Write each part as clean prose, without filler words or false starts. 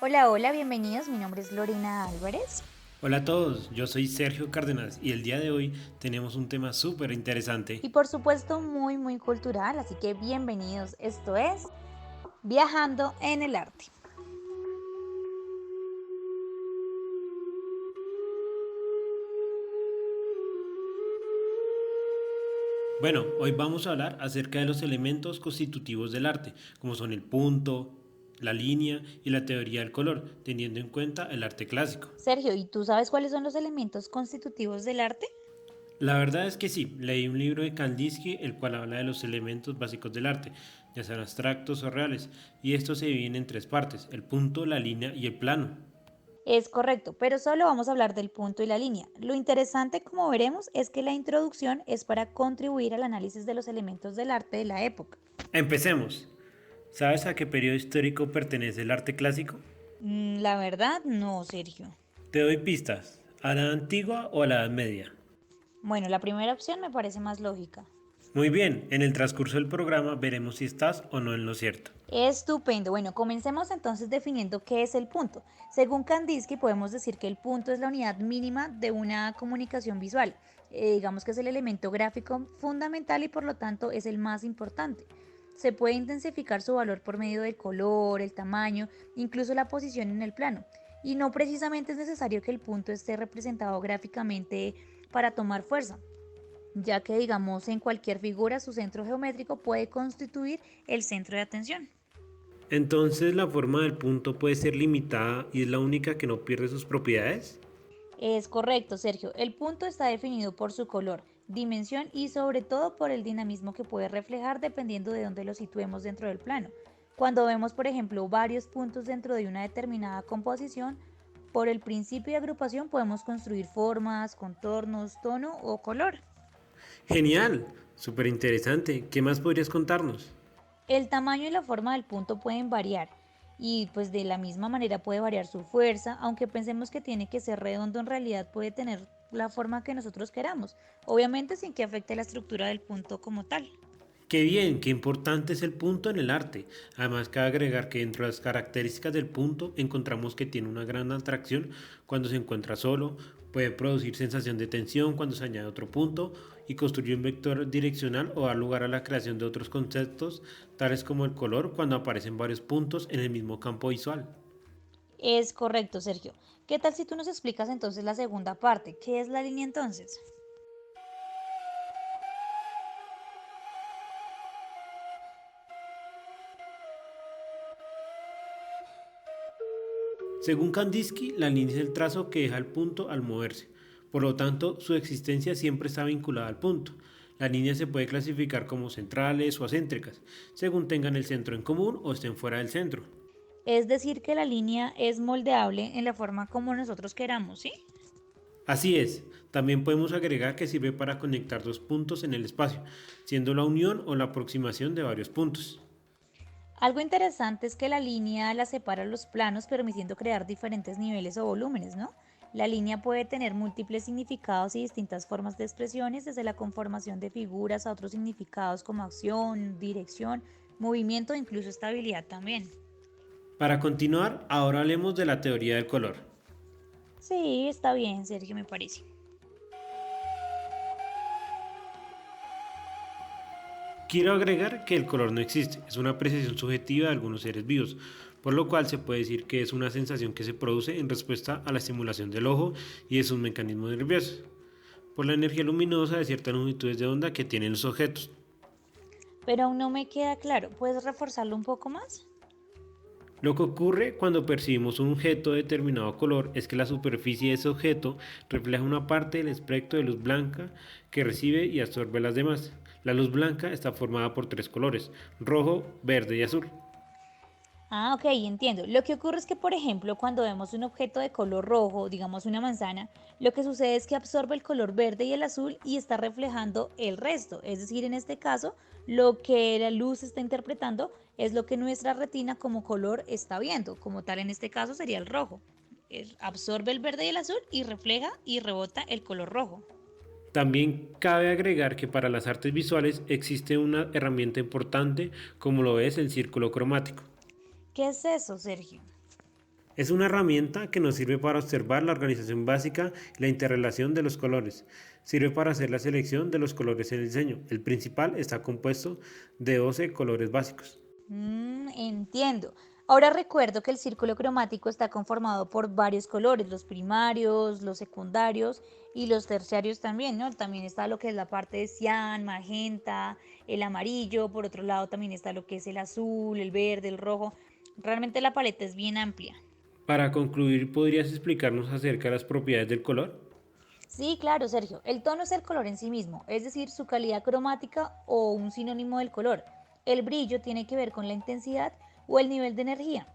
Hola, hola, bienvenidos. Mi nombre es Lorena Álvarez. Hola a todos, yo soy Sergio Cárdenas y el día de hoy tenemos un tema súper Y interesante. por supuesto muy cultural, así que bienvenidos. Esto es Viajando en el Arte. Bueno, hoy vamos a hablar acerca de los elementos constitutivos del arte, como son el punto, la línea y la teoría del color, teniendo en cuenta el arte clásico. Sergio, ¿y tú sabes cuáles son los elementos constitutivos del arte? La verdad es que sí, leí un libro de Kandinsky el cual habla de los elementos básicos del arte, ya sean abstractos o reales, y estos se dividen en tres partes, el punto, la línea y el plano. Es correcto, pero solo vamos a hablar del punto y la línea. Lo interesante, como veremos, es que la introducción es para contribuir al análisis de los elementos del arte de la época. Empecemos. ¿Sabes a qué periodo histórico pertenece el arte clásico? La verdad, no, Sergio. Te doy pistas. ¿A la antigua o a la Edad Media? Bueno, la primera opción me parece más lógica. Muy bien, en el transcurso del programa veremos si estás o no en lo cierto. Estupendo. Bueno, comencemos entonces definiendo qué es el punto. Según Kandinsky, podemos decir que el punto es la unidad mínima de una comunicación visual. Digamos que es el elemento gráfico fundamental y por lo tanto es el más importante. Se puede intensificar su valor por medio del color, el tamaño, incluso la posición en el plano. Y no precisamente es necesario que el punto esté representado gráficamente para tomar fuerza, ya que digamos en cualquier figura su centro geométrico puede constituir el centro de atención. Entonces, ¿la forma del punto puede ser limitada y es la única que no pierde sus propiedades? Es correcto, Sergio. El punto está definido por su color, dimensión y sobre todo por el dinamismo que puede reflejar dependiendo de dónde lo situemos dentro del plano. Cuando vemos, por ejemplo, varios puntos dentro de una determinada composición, por el principio de agrupación podemos construir formas, contornos, tono o color. Genial, súper interesante. ¿Qué más podrías contarnos? El tamaño y la forma del punto pueden variar y pues de la misma manera puede variar su fuerza, aunque pensemos que tiene que ser redondo, en realidad puede tener la forma que nosotros queramos, obviamente sin que afecte la estructura del punto como tal. Qué bien, qué importante es el punto en el arte. Además, cabe agregar que dentro de las características del punto encontramos que tiene una gran atracción cuando se encuentra solo, puede producir sensación de tensión cuando se añade otro punto y construye un vector direccional o dar lugar a la creación de otros conceptos, tales como el color cuando aparecen varios puntos en el mismo campo visual. Es correcto, Sergio. ¿Qué tal si tú nos explicas entonces la segunda parte? ¿Qué es la línea entonces? Según Kandinsky, la línea es el trazo que deja el punto al moverse. Por lo tanto, su existencia siempre está vinculada al punto. Las líneas se puede clasificar como centrales o acéntricas, según tengan el centro en común o estén fuera del centro. Es decir, que la línea es moldeable en la forma como nosotros queramos, ¿sí? Así es, también podemos agregar que sirve para conectar dos puntos en el espacio, siendo la unión o la aproximación de varios puntos. Algo interesante es que la línea la separa los planos, permitiendo crear diferentes niveles o volúmenes, ¿no? La línea puede tener múltiples significados y distintas formas de expresiones, desde la conformación de figuras a otros significados como acción, dirección, movimiento e incluso estabilidad también. Para continuar, ahora hablemos de la teoría del color. Sí, está bien, Sergio, me parece. Quiero agregar que el color no existe, es una apreciación subjetiva de algunos seres vivos, por lo cual se puede decir que es una sensación que se produce en respuesta a la estimulación del ojo y de sus mecanismos nerviosos, por la energía luminosa de ciertas longitudes de onda que tienen los objetos. Pero aún no me queda claro, ¿puedes reforzarlo un poco más? Lo que ocurre cuando percibimos un objeto de determinado color es que la superficie de ese objeto refleja una parte del espectro de luz blanca que recibe y absorbe las demás. La luz blanca está formada por tres colores, rojo, verde y azul. Ah, ok, entiendo. Lo que ocurre es que, por ejemplo, cuando vemos un objeto de color rojo, digamos una manzana, lo que sucede es que absorbe el color verde y el azul y está reflejando el resto. Es decir, en este caso, lo que la luz está interpretando es lo que nuestra retina como color está viendo. Como tal, en este caso sería el rojo. Absorbe el verde y el azul y refleja y rebota el color rojo. También cabe agregar que para las artes visuales existe una herramienta importante como lo es el círculo cromático. ¿Qué es eso, Sergio? Es una herramienta que nos sirve para observar la organización básica y la interrelación de los colores. Sirve para hacer la selección de los colores en el diseño. El principal está compuesto de 12 colores básicos. Entiendo. Ahora recuerdo que el círculo cromático está conformado por varios colores, los primarios, los secundarios y los terciarios también, ¿no? También está lo que es la parte de cian, magenta, el amarillo, por otro lado también está lo que es el azul, el verde, el rojo. Realmente la paleta es bien amplia. Para concluir, ¿podrías explicarnos acerca de las propiedades del color? Sí, claro, Sergio. El tono es el color en sí mismo, es decir, su calidad cromática o un sinónimo del color. El brillo tiene que ver con la intensidad o el nivel de energía.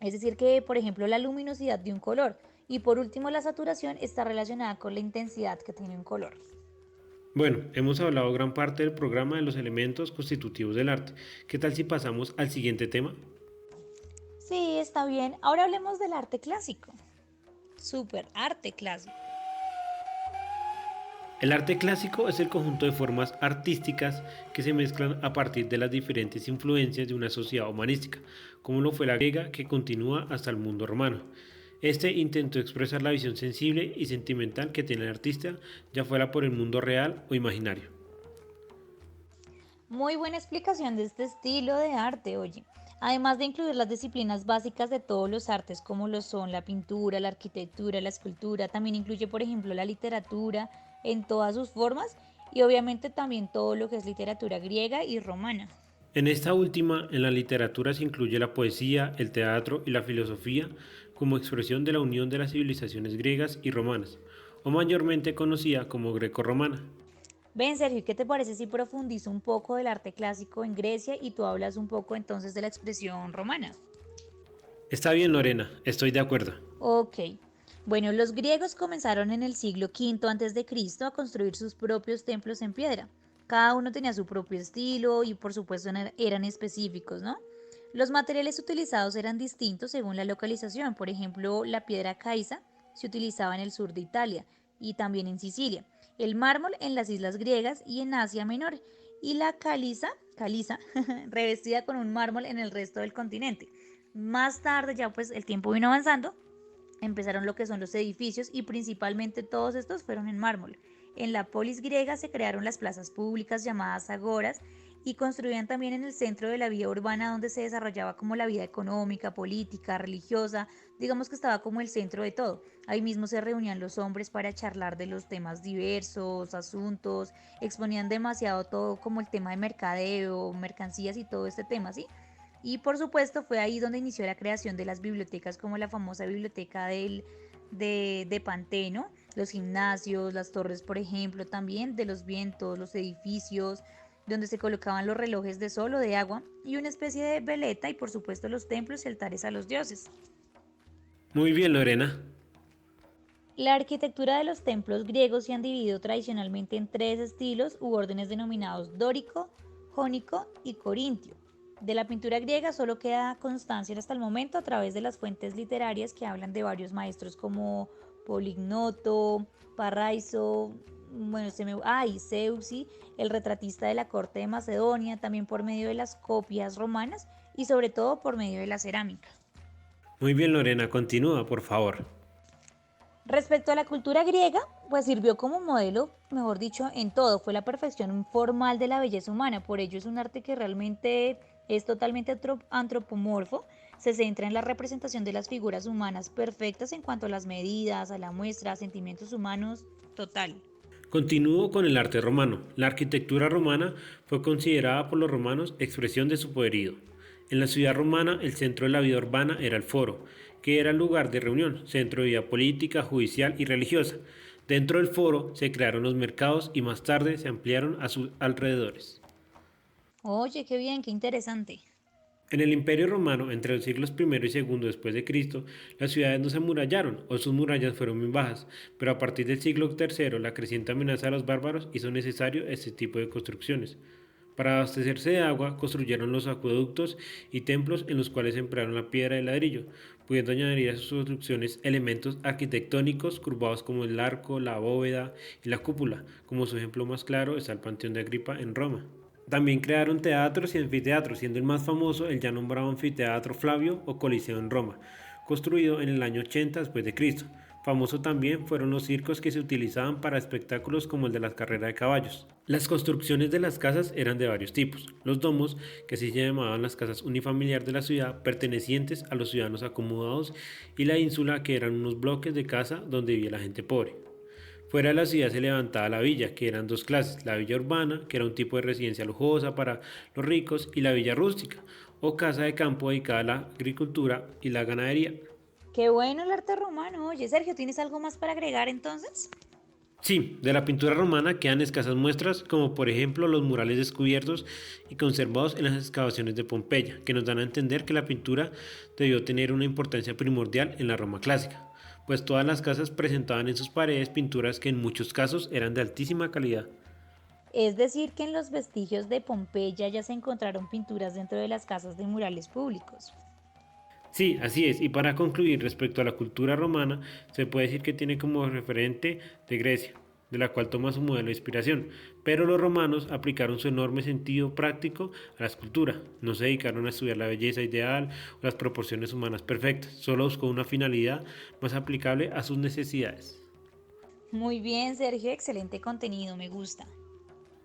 Es decir, que, por ejemplo, la luminosidad de un color. Y por último, la saturación está relacionada con la intensidad que tiene un color. Bueno, hemos hablado gran parte del programa de los elementos constitutivos del arte. ¿Qué tal si pasamos al siguiente tema? Sí, está bien. Ahora hablemos del arte clásico. Súper, arte clásico. El arte clásico es el conjunto de formas artísticas que se mezclan a partir de las diferentes influencias de una sociedad humanística, como lo fue la griega que continúa hasta el mundo romano. Este intentó expresar la visión sensible y sentimental que tiene el artista, ya fuera por el mundo real o imaginario. Muy buena explicación de este estilo de arte, oye. Además de incluir las disciplinas básicas de todos los artes, como lo son la pintura, la arquitectura, la escultura, también incluye, por ejemplo, la literatura en todas sus formas y obviamente también todo lo que es literatura griega y romana. En esta última, en la literatura se incluye la poesía, el teatro y la filosofía como expresión de la unión de las civilizaciones griegas y romanas, o mayormente conocida como greco-romana. Ven, Sergio, ¿qué te parece si profundizo un poco del arte clásico en Grecia y tú hablas un poco entonces de la expresión romana? Está bien, Lorena, estoy de acuerdo. Ok. Bueno, los griegos comenzaron en el siglo V antes de Cristo a construir sus propios templos en piedra. Cada uno tenía su propio estilo y por supuesto eran específicos, ¿no? Los materiales utilizados eran distintos según la localización. Por ejemplo, la piedra caiza se utilizaba en el sur de Italia y también en Sicilia, el mármol en las islas griegas y en Asia Menor, y la caliza revestida con un mármol en el resto del continente. Más tarde, ya pues el tiempo vino avanzando, empezaron lo que son los edificios y principalmente todos estos fueron en mármol. En la polis griega se crearon las plazas públicas llamadas agoras y construían también en el centro de la vida urbana donde se desarrollaba como la vida económica, política, religiosa, digamos que estaba como el centro de todo. Ahí mismo se reunían los hombres para charlar de los temas diversos, asuntos, exponían demasiado todo como el tema de mercadeo, mercancías y todo este tema, ¿sí? Y por supuesto fue ahí donde inició la creación de las bibliotecas como la famosa biblioteca de Panteno, los gimnasios, las torres, por ejemplo, también de los vientos, los edificios, donde se colocaban los relojes de sol o de agua y una especie de veleta y por supuesto los templos y altares a los dioses. Muy bien, Lorena. La arquitectura de los templos griegos se han dividido tradicionalmente en tres estilos u órdenes denominados dórico, jónico y corintio. De la pintura griega solo queda constancia hasta el momento a través de las fuentes literarias que hablan de varios maestros como Polignoto, Parraiso, bueno, y Zeuxi, el retratista de la corte de Macedonia, también por medio de las copias romanas y sobre todo por medio de la cerámica. Muy bien, Lorena, continúa, por favor. Respecto a la cultura griega, pues sirvió como modelo, mejor dicho, en todo. Fue la perfección formal de la belleza humana. Por ello es un arte que realmente es totalmente antropomorfo. Se centra en la representación de las figuras humanas perfectas en cuanto a las medidas, a la muestra, a sentimientos humanos, total. Continúo con el arte romano. La arquitectura romana fue considerada por los romanos expresión de su poderío. En la ciudad romana, el centro de la vida urbana era el foro, que era el lugar de reunión, centro de vida política, judicial y religiosa. Dentro del foro se crearon los mercados y más tarde se ampliaron a sus alrededores. Oye, qué bien, qué interesante. En el Imperio Romano, entre los siglos I y II después de Cristo, las ciudades no se amurallaron o sus murallas fueron muy bajas, pero a partir del siglo III la creciente amenaza de los bárbaros hizo necesario este tipo de construcciones. Para abastecerse de agua, construyeron los acueductos y templos en los cuales emplearon la piedra y el ladrillo, pudiendo añadir a sus construcciones elementos arquitectónicos curvados como el arco, la bóveda y la cúpula. Como su ejemplo más claro está el Panteón de Agripa en Roma. También crearon teatros y anfiteatros, siendo el más famoso el ya nombrado Anfiteatro Flavio o Coliseo en Roma, construido en el año 80 después de Cristo. Famoso también fueron los circos que se utilizaban para espectáculos como el de las carreras de caballos. Las construcciones de las casas eran de varios tipos. Los domos, que así se llamaban las casas unifamiliar de la ciudad, pertenecientes a los ciudadanos acomodados, y la ínsula, que eran unos bloques de casa donde vivía la gente pobre. Fuera de la ciudad se levantaba la villa, que eran dos clases: la villa urbana, que era un tipo de residencia lujosa para los ricos, y la villa rústica, o casa de campo dedicada a la agricultura y la ganadería. Qué bueno el arte romano. Oye, Sergio, ¿tienes algo más para agregar entonces? Sí, de la pintura romana quedan escasas muestras, como por ejemplo los murales descubiertos y conservados en las excavaciones de Pompeya, que nos dan a entender que la pintura debió tener una importancia primordial en la Roma clásica, pues todas las casas presentaban en sus paredes pinturas que en muchos casos eran de altísima calidad. Es decir, que en los vestigios de Pompeya ya se encontraron pinturas dentro de las casas de murales públicos. Sí, así es. Y para concluir, respecto a la cultura romana, se puede decir que tiene como referente de Grecia, de la cual toma su modelo de inspiración. Pero los romanos aplicaron su enorme sentido práctico a la escultura. No se dedicaron a estudiar la belleza ideal o las proporciones humanas perfectas. Solo buscó una finalidad más aplicable a sus necesidades. Muy bien, Sergio, excelente contenido, me gusta.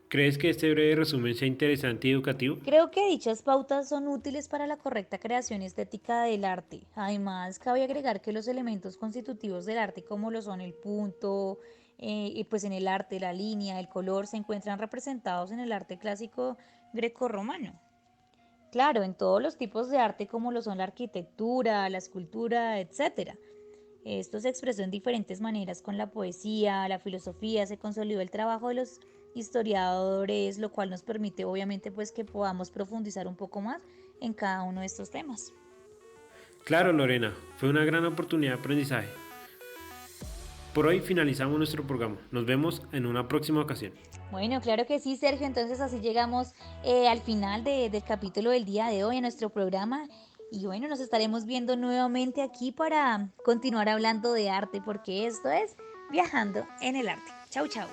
¿Crees que este breve resumen sea interesante y educativo? Creo que dichas pautas son útiles para la correcta creación estética del arte. Además, cabe agregar que los elementos constitutivos del arte, como lo son el punto, y pues en el arte, la línea, el color, se encuentran representados en el arte clásico grecorromano. Claro, en todos los tipos de arte como lo son la arquitectura, la escultura, etcétera. Esto se expresó en diferentes maneras con la poesía, la filosofía, se consolidó el trabajo de los historiadores, lo cual nos permite obviamente pues que podamos profundizar un poco más en cada uno de estos temas. Claro, Lorena, fue una gran oportunidad de aprendizaje. Por hoy finalizamos nuestro programa. Nos vemos en una próxima ocasión. Bueno, claro que sí, Sergio. Entonces así llegamos al final del capítulo del día de hoy en nuestro programa. Y bueno, nos estaremos viendo nuevamente aquí para continuar hablando de arte, porque esto es Viajando en el Arte. Chau, chau.